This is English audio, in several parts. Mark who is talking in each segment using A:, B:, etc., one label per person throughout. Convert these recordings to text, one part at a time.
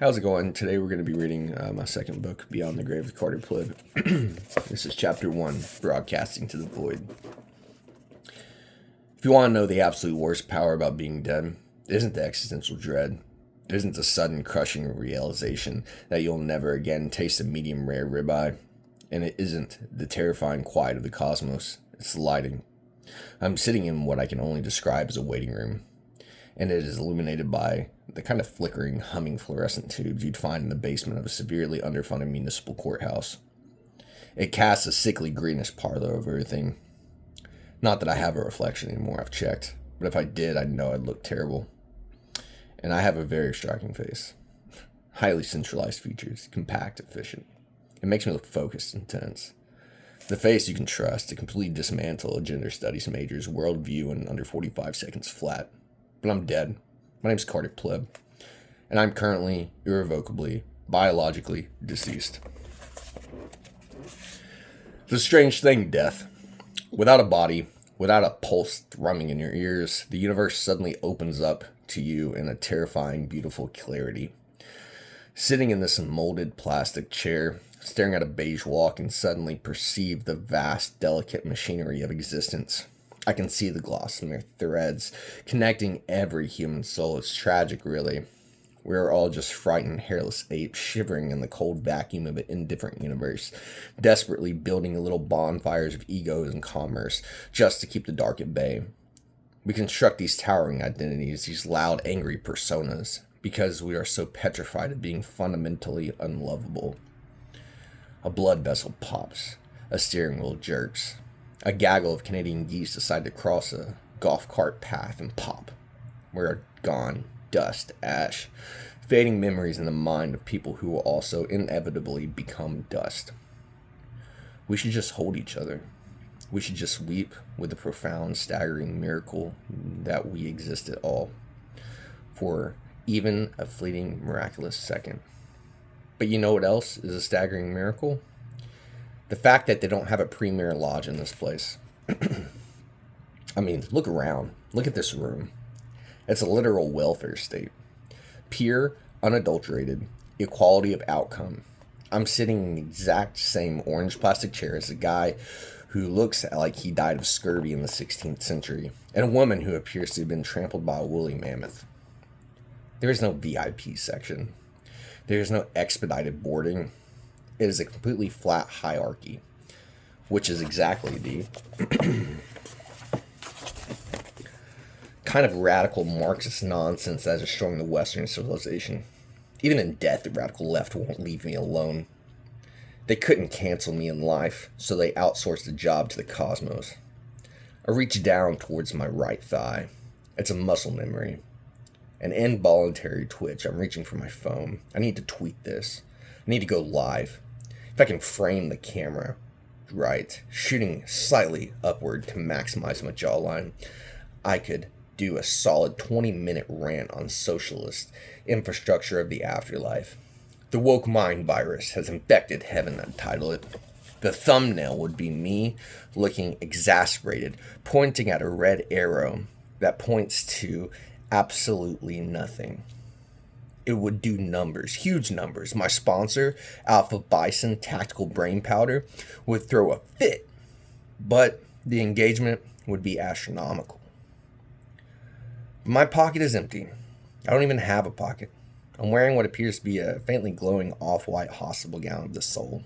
A: How's it going? Today we're going to be reading my second book, Beyond the Grave of Carter Plib. This is chapter 1, Broadcasting to the Void. If you want to know the absolute worst power about being dead, it isn't the existential dread. It isn't the sudden crushing realization that you'll never again taste a medium rare ribeye. And it isn't the terrifying quiet of the cosmos. It's the lighting. I'm sitting in what I can only describe as a waiting room, and it is illuminated by the kind of flickering, humming fluorescent tubes you'd find in the basement of a severely underfunded municipal courthouse. It casts a sickly greenish pallor over everything. Not that I have a reflection anymore, I've checked, but if I did, I'd know I'd look terrible. And I have a very striking face. Highly centralized features, compact, efficient. It makes me look focused and tense. The face you can trust to completely dismantle a gender studies major's worldview in under 45 seconds flat. But I'm dead. My name's Carter Plib, and I'm currently, irrevocably, biologically deceased. It's a strange thing, death. Without a body, without a pulse thrumming in your ears, the universe suddenly opens up to you in a terrifying, beautiful clarity. Sitting in this molded plastic chair, staring at a beige wall, I can suddenly perceive the vast, delicate machinery of existence. I can see the gossamer threads connecting every human soul. It's tragic, really. We are all just frightened, hairless apes shivering in the cold vacuum of an indifferent universe, desperately building little bonfires of egos and commerce just to keep the dark at bay. We construct these towering identities, these loud, angry personas, because we are so petrified of being fundamentally unlovable. A blood vessel pops. A steering wheel jerks. A gaggle of Canadian geese decide to cross a golf cart path and pop. We're gone. Dust, ash, fading memories in the mind of people who will also inevitably become dust. We should just hold each other. We should just weep with the profound, staggering miracle that we exist at all. For even a fleeting, miraculous second. But you know what else is a staggering miracle? The fact that they don't have a premier lodge in this place. I mean, look around. Look at this room. It's a literal welfare state. Pure, unadulterated equality of outcome. I'm sitting in the exact same orange plastic chair as a guy who looks like he died of scurvy in the 16th century, and a woman who appears to have been trampled by a woolly mammoth. There is no VIP section. There is no expedited boarding. It is a completely flat hierarchy, which is exactly the kind of radical Marxist nonsense that is destroying the Western civilization. Even in death, the radical left won't leave me alone. They couldn't cancel me in life, so they outsourced the job to the cosmos. I reach down towards my right thigh. It's a muscle memory. An involuntary twitch. I'm reaching for my phone. I need to tweet this. I need to go live. If I can frame the camera right, shooting slightly upward to maximize my jawline, I could do a solid 20-minute rant on socialist infrastructure of the afterlife. The woke mind virus has infected heaven, I'd title it. The thumbnail would be me looking exasperated, pointing at a red arrow that points to absolutely nothing. It would do numbers, huge numbers. My sponsor, Alpha Bison Tactical Brain Powder, would throw a fit, but the engagement would be astronomical. My pocket is empty. I don't even have a pocket. I'm wearing what appears to be a faintly glowing off-white hospital gown of the soul.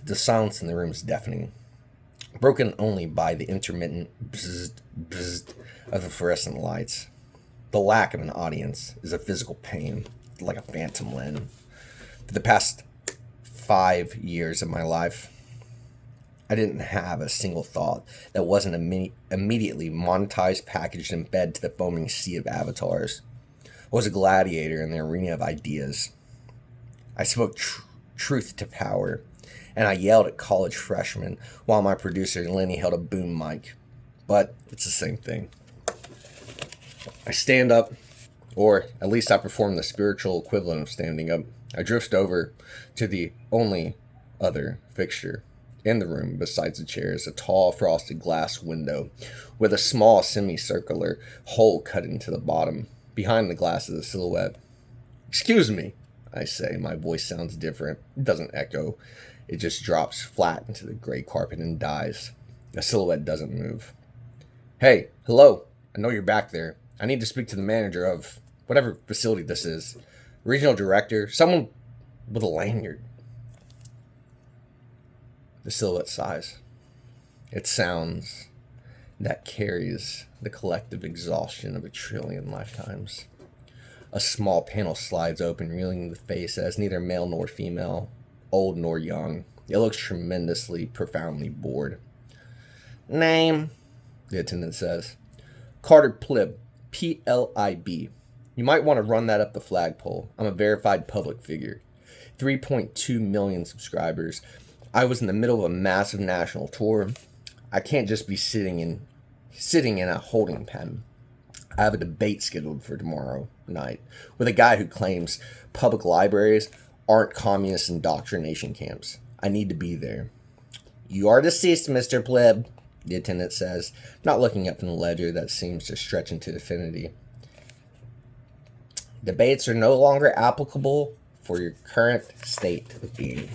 A: The silence in the room is deafening, broken only by the intermittent bzzz, bzzz of the fluorescent lights. The lack of an audience is a physical pain, like a phantom limb. For the past 5 years of my life, I didn't have a single thought that wasn't immediately monetized, packaged, and fed to the foaming sea of avatars. I was a gladiator in the arena of ideas. I spoke truth to power, and I yelled at college freshmen while my producer Lenny held a boom mic. But it's the same thing. I stand up, or at least I perform the spiritual equivalent of standing up. I drift over to the only other fixture in the room besides the chairs, a tall frosted glass window with a small semicircular hole cut into the bottom. Behind the glass is a silhouette. "Excuse me," I say. My voice sounds different. It doesn't echo. It just drops flat into the gray carpet and dies. The silhouette doesn't move. "Hey, hello. I know you're back there. I need to speak to the manager of whatever facility this is. Regional director, someone with a lanyard." The silhouette sighs. It sounds that carries the collective exhaustion of 1,000,000,000,000 lifetimes. A small panel slides open, revealing the face as neither male nor female, old nor young. It looks tremendously, profoundly bored. "Name," the attendant says. "Carter Plib, Plib. You might want to run that up the flagpole. I'm a verified public figure. 3.2 million subscribers. I was in the middle of a massive national tour. I can't just be sitting in a holding pen. I have a debate scheduled for tomorrow night with a guy who claims public libraries aren't communist indoctrination camps. I need to be there." "You are deceased, Mr. Plib," the attendant says, not looking up from the ledger that seems to stretch into infinity. "Debates are no longer applicable for your current state of being."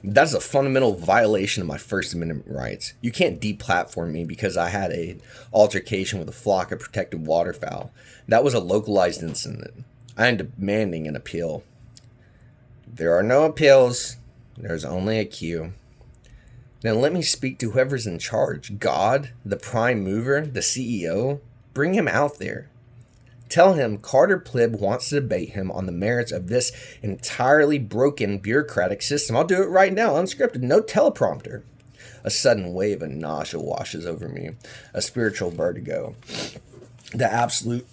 A: That's a fundamental violation of my First Amendment rights. You can't deplatform me because I had an altercation with a flock of protected waterfowl. That was a localized incident. I am demanding an appeal. "There are no appeals. There's only a queue." "Then let me speak to whoever's in charge. God, the prime mover, the CEO. Bring him out there. Tell him Carter Plib wants to debate him on the merits of this entirely broken bureaucratic system. I'll do it right now, unscripted, no teleprompter." A sudden wave of nausea washes over me, a spiritual vertigo. The absolute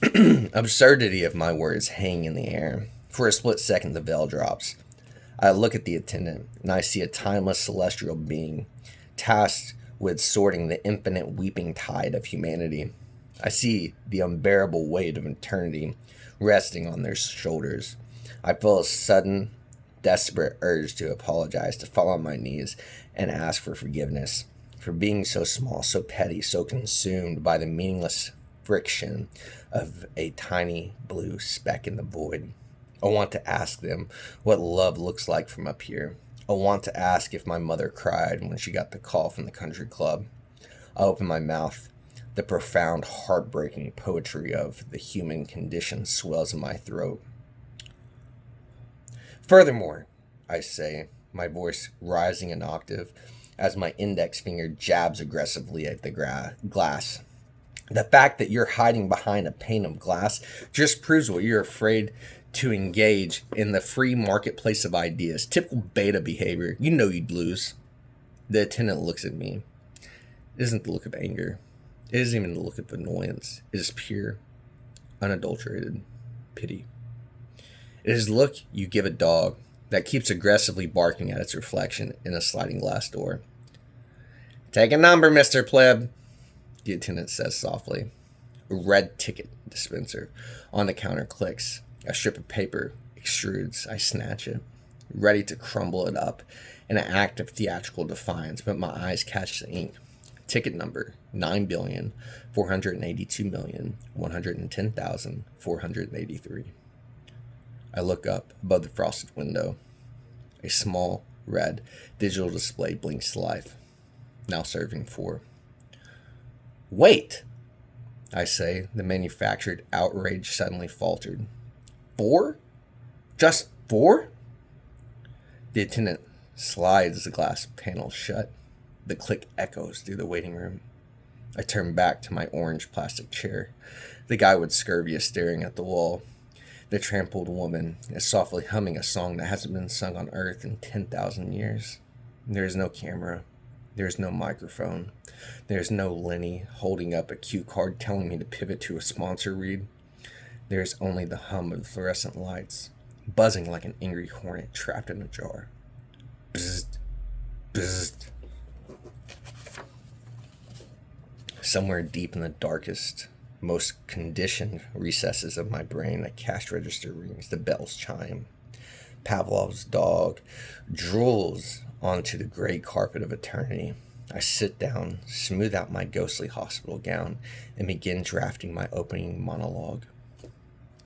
A: absurdity of my words hang in the air. For a split second, the veil drops. I look at the attendant, and I see a timeless celestial being, tasked with sorting the infinite weeping tide of humanity. I see the unbearable weight of eternity resting on their shoulders. I feel a sudden, desperate urge to apologize, to fall on my knees and ask for forgiveness for being so small, so petty, so consumed by the meaningless friction of a tiny blue speck in the void. I want to ask them what love looks like from up here. I want to ask if my mother cried when she got the call from the country club. I open my mouth. The profound, heartbreaking poetry of the human condition swells in my throat. "Furthermore," I say, my voice rising an octave as my index finger jabs aggressively at the glass. "The fact that you're hiding behind a pane of glass just proves what you're afraid to engage in the free marketplace of ideas. Typical beta behavior. You know you'd lose." The attendant looks at me. It isn't the look of anger. It isn't even the look of annoyance. It is pure, unadulterated pity. It is the look you give a dog that keeps aggressively barking at its reflection in a sliding glass door. "Take a number, Mr. Plib," the attendant says softly. A red ticket dispenser on the counter clicks. A strip of paper extrudes. I snatch it, ready to crumble it up in an act of theatrical defiance, but my eyes catch the ink. Ticket number 9,482,110,483. I look up above the frosted window. A small, red, digital display blinks to life. Now serving 4. "Wait," I say. The manufactured outrage suddenly faltered. "4? Just 4? The attendant slides the glass panel shut. The click echoes through the waiting room. I turn back to my orange plastic chair. The guy with scurvy is staring at the wall. The trampled woman is softly humming a song that hasn't been sung on Earth in 10,000 years. There is no camera. There is no microphone. There is no Lenny holding up a cue card telling me to pivot to a sponsor read. There is only the hum of the fluorescent lights, buzzing like an angry hornet trapped in a jar. Bzzzt, bzzzt. Somewhere deep in the darkest, most conditioned recesses of my brain, a cash register rings, the bells chime. Pavlov's dog drools onto the gray carpet of eternity. I sit down, smooth out my ghostly hospital gown, and begin drafting my opening monologue.